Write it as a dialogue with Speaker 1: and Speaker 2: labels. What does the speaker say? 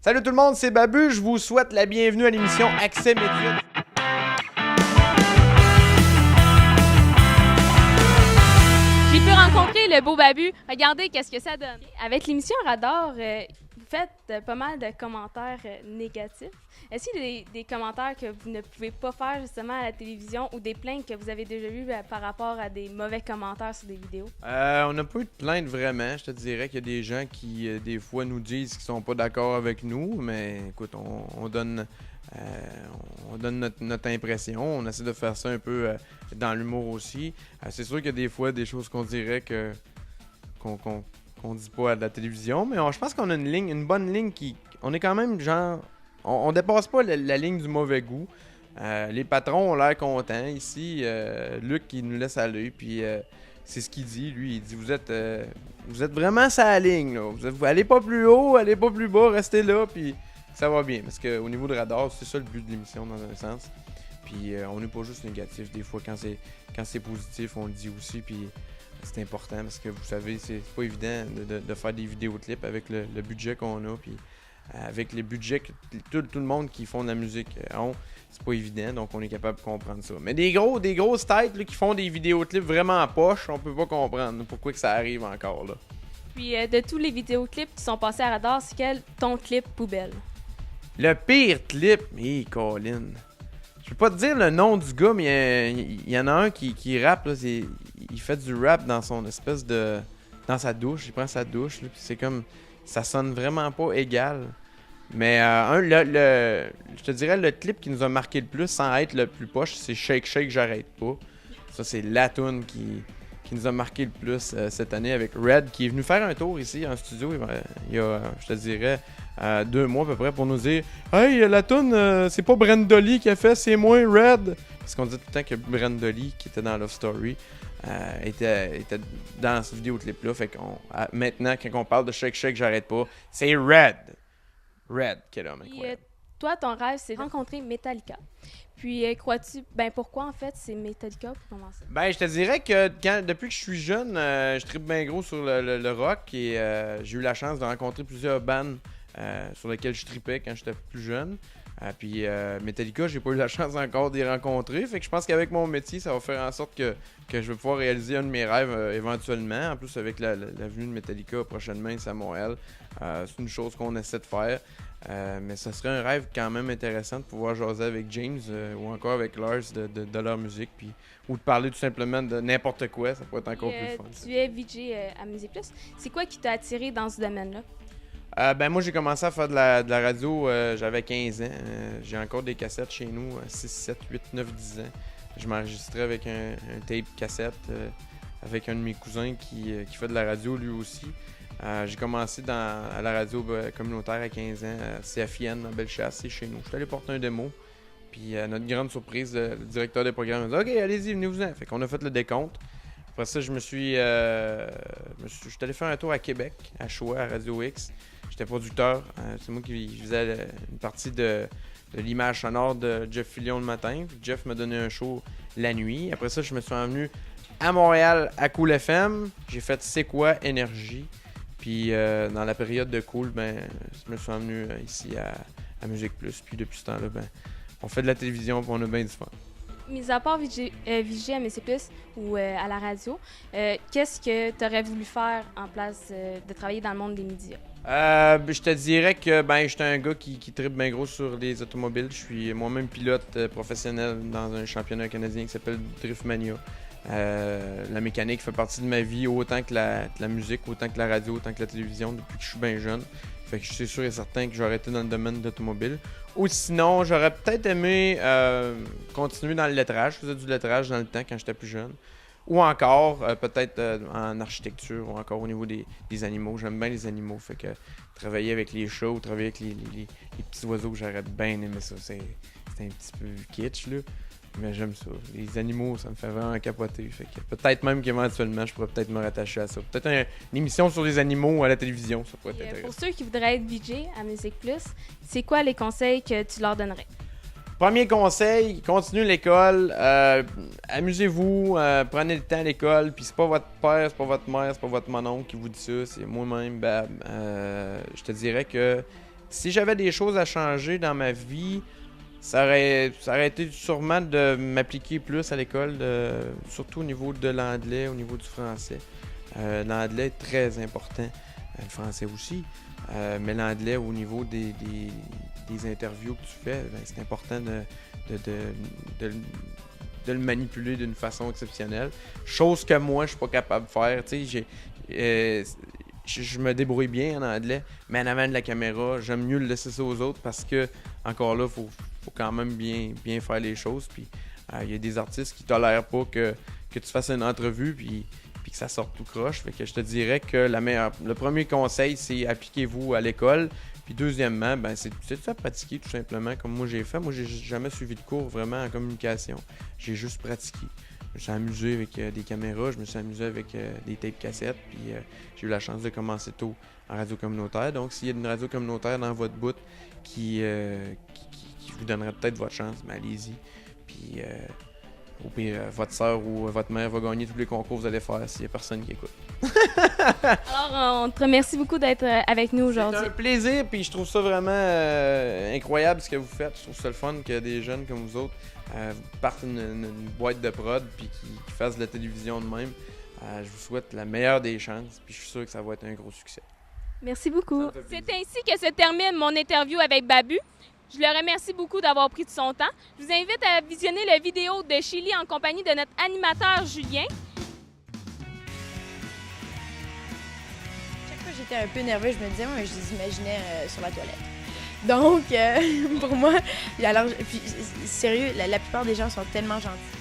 Speaker 1: Salut tout le monde, c'est Babu, je vous souhaite la bienvenue à l'émission Accès Média.
Speaker 2: J'ai pu rencontrer le beau Babu. Regardez qu'est-ce que ça donne. Avec l'émission Radar, vous faites pas mal de commentaires négatifs. Est-ce qu'il y a des commentaires que vous ne pouvez pas faire justement à la télévision ou des plaintes que vous avez déjà eues par rapport à des mauvais commentaires sur des vidéos?
Speaker 1: On n'a pas eu de plainte vraiment. Je te dirais qu'il y a des gens qui, des fois, nous disent qu'ils sont pas d'accord avec nous. Mais écoute, on donne notre impression. On essaie de faire ça un peu dans l'humour aussi. C'est sûr qu'il y a des fois des choses qu'on dirait qu'on dit pas à la télévision. Mais je pense qu'on a une bonne ligne qui... On est quand même genre... On dépasse pas la ligne du mauvais goût. Les patrons ont l'air contents ici. Luc, qui nous laisse aller. Puis c'est ce qu'il dit. Lui, il dit vous êtes vraiment sur la ligne. Là. Vous allez pas plus haut, allez pas plus bas, restez là. Puis ça va bien. Parce qu'au niveau de Radar, c'est ça le but de l'émission dans un sens. Puis on n'est pas juste négatif. Des fois, quand c'est positif, on le dit aussi. Puis c'est important parce que vous savez, c'est pas évident de faire des vidéoclips avec le budget qu'on a. Puis avec les budgets que tout le monde qui font de la musique ont, c'est pas évident, donc on est capable de comprendre ça. Mais des grosses têtes là, qui font des vidéoclips vraiment en poche, on peut pas comprendre pourquoi que ça arrive encore là.
Speaker 2: Puis de tous les vidéoclips qui sont passés à Radar, c'est quel ton clip poubelle?
Speaker 1: Le pire clip, Colin. Je peux pas te dire le nom du gars, mais il y en a un qui rappe, là, il fait du rap dans son espèce de... dans sa douche, il prend sa douche, là, puis c'est comme... Ça sonne vraiment pas égal. Mais je te dirais le clip qui nous a marqué le plus sans être le plus poche, c'est Shake Shake J'arrête pas. Ça, c'est la tune qui nous a marqué le plus cette année avec Red, qui est venu faire un tour ici en studio il y a, je te dirais, 2 mois à peu près pour nous dire « Hey, la tune, c'est pas Brandoli qui a fait, c'est moi, Red! » Parce qu'on dit tout le temps que Brandoli, qui était dans Love Story, était dans ce vidéoclip-là. Fait qu'on maintenant, quand on parle de Shake Shake J'arrête pas, c'est Red. Red, quel homme incroyable.
Speaker 2: Toi, ton rêve, c'est de rencontrer Metallica. Puis, crois-tu... pourquoi, en fait, c'est Metallica pour commencer?
Speaker 1: Je te dirais que depuis que je suis jeune, je tripe bien gros sur le rock et j'ai eu la chance de rencontrer plusieurs bands sur lesquelles je tripais quand j'étais plus jeune. Puis Metallica, j'ai pas eu la chance encore d'y rencontrer. Fait que je pense qu'avec mon métier, ça va faire en sorte que je vais pouvoir réaliser un de mes rêves éventuellement. En plus, avec la venue de Metallica prochainement ici à Montréal, c'est une chose qu'on essaie de faire. Mais ça serait un rêve quand même intéressant de pouvoir jaser avec James ou encore avec Lars de leur musique. Puis, ou de parler tout simplement de n'importe quoi. Ça pourrait être encore plus fun.
Speaker 2: Tu es VJ à Musique Plus. C'est quoi qui t'a attiré dans ce domaine-là?
Speaker 1: Moi, j'ai commencé à faire de la radio, j'avais 15 ans. J'ai encore des cassettes chez nous, 6, 7, 8, 9, 10 ans. Je m'enregistrais avec un tape cassette avec un de mes cousins qui fait de la radio lui aussi. J'ai commencé à la radio communautaire à 15 ans, à CFIN, en Bellechasse, c'est chez nous. Je suis allé porter un démo. Puis à notre grande surprise, le directeur des programmes m'a dit « Ok, allez-y, venez-vous-en ». Fait qu'on a fait le décompte. Après ça, je suis allé faire un tour à Québec, à Choix, à Radio X. J'étais producteur. C'est moi qui faisais une partie de l'image sonore de Jeff Fillion le matin. Puis Jeff m'a donné un show la nuit. Après ça, je me suis envenu à Montréal, à Cool FM. J'ai fait C'est quoi Énergie. Puis dans la période de Cool, je me suis envenu ici à Musique Plus. Puis depuis ce temps-là, on fait de la télévision et on a bien du fun.
Speaker 2: Mis à part VJ à Musique Plus ou à la radio, qu'est-ce que tu aurais voulu faire en place de travailler dans le monde des médias?
Speaker 1: Je te dirais que j'étais un gars qui tripe bien gros sur les automobiles. Je suis moi-même pilote professionnel dans un championnat canadien qui s'appelle Driftmania. La mécanique fait partie de ma vie autant que la musique, autant que la radio, autant que la télévision depuis que je suis bien jeune. Fait que je suis sûr et certain que j'aurais été dans le domaine de l'automobile. Ou sinon, j'aurais peut-être aimé continuer dans le lettrage. Je faisais du lettrage dans le temps quand j'étais plus jeune. Ou encore, peut-être en architecture ou encore au niveau des animaux. J'aime bien les animaux. Fait que travailler avec les chats ou travailler avec les petits oiseaux, j'aurais bien aimé ça. C'est un petit peu kitsch, là. Mais j'aime ça. Les animaux, ça me fait vraiment capoter. Fait que peut-être même qu'éventuellement, je pourrais peut-être me rattacher à ça. Peut-être une émission sur les animaux à la télévision, ça pourrait être intéressant.
Speaker 2: Pour ceux qui voudraient être VJ à Musique Plus, c'est quoi les conseils que tu leur donnerais?
Speaker 1: Premier conseil, continuez l'école, amusez-vous, prenez le temps à l'école, puis c'est pas votre père, c'est pas votre mère, c'est pas votre mononcle qui vous dit ça, c'est moi-même, Bab. Je te dirais que Si j'avais des choses à changer dans ma vie, ça aurait été sûrement de m'appliquer plus à l'école, surtout au niveau de l'anglais, au niveau du français. L'anglais est très important, le français aussi, mais l'anglais au niveau des interviews que tu fais, ben, c'est important de le manipuler d'une façon exceptionnelle. Chose que moi, je suis pas capable de faire. Tu sais, je me débrouille bien en anglais, mais en avant de la caméra, j'aime mieux le laisser ça aux autres parce que, encore là, faut quand même bien faire les choses. Puis, il y a des artistes qui tolèrent pas que tu fasses une entrevue puis que ça sorte tout croche. Fait que je te dirais que le premier conseil, c'est appliquez-vous à l'école. Puis deuxièmement, ben c'est de faire pratiquer tout simplement comme moi j'ai fait. Moi, j'ai jamais suivi de cours vraiment en communication. J'ai juste pratiqué. Je me suis amusé avec des caméras, je me suis amusé avec des tapes cassettes, puis j'ai eu la chance de commencer tôt en radio communautaire. Donc, s'il y a une radio communautaire dans votre bout qui vous donnerait peut-être votre chance, ben allez-y. Puis, au pire, votre soeur ou votre mère va gagner tous les concours que vous allez faire s'il n'y a personne qui écoute.
Speaker 2: Alors, on te remercie beaucoup d'être avec nous aujourd'hui.
Speaker 1: C'est un plaisir, puis je trouve ça vraiment incroyable ce que vous faites. Je trouve ça le fun que des jeunes comme vous autres partent une boîte de prod puis qui fassent de la télévision de même. Je vous souhaite la meilleure des chances, puis je suis sûr que ça va être un gros succès.
Speaker 2: Merci beaucoup. C'est ainsi que se termine mon interview avec Babu. Je le remercie beaucoup d'avoir pris de son temps. Je vous invite à visionner la vidéo de Chili en compagnie de notre animateur Julien.
Speaker 3: Chaque fois que j'étais un peu nerveuse, je me disais, moi, je les imaginais sur la toilette. Donc, pour moi, alors, puis, sérieux, la plupart des gens sont tellement gentils.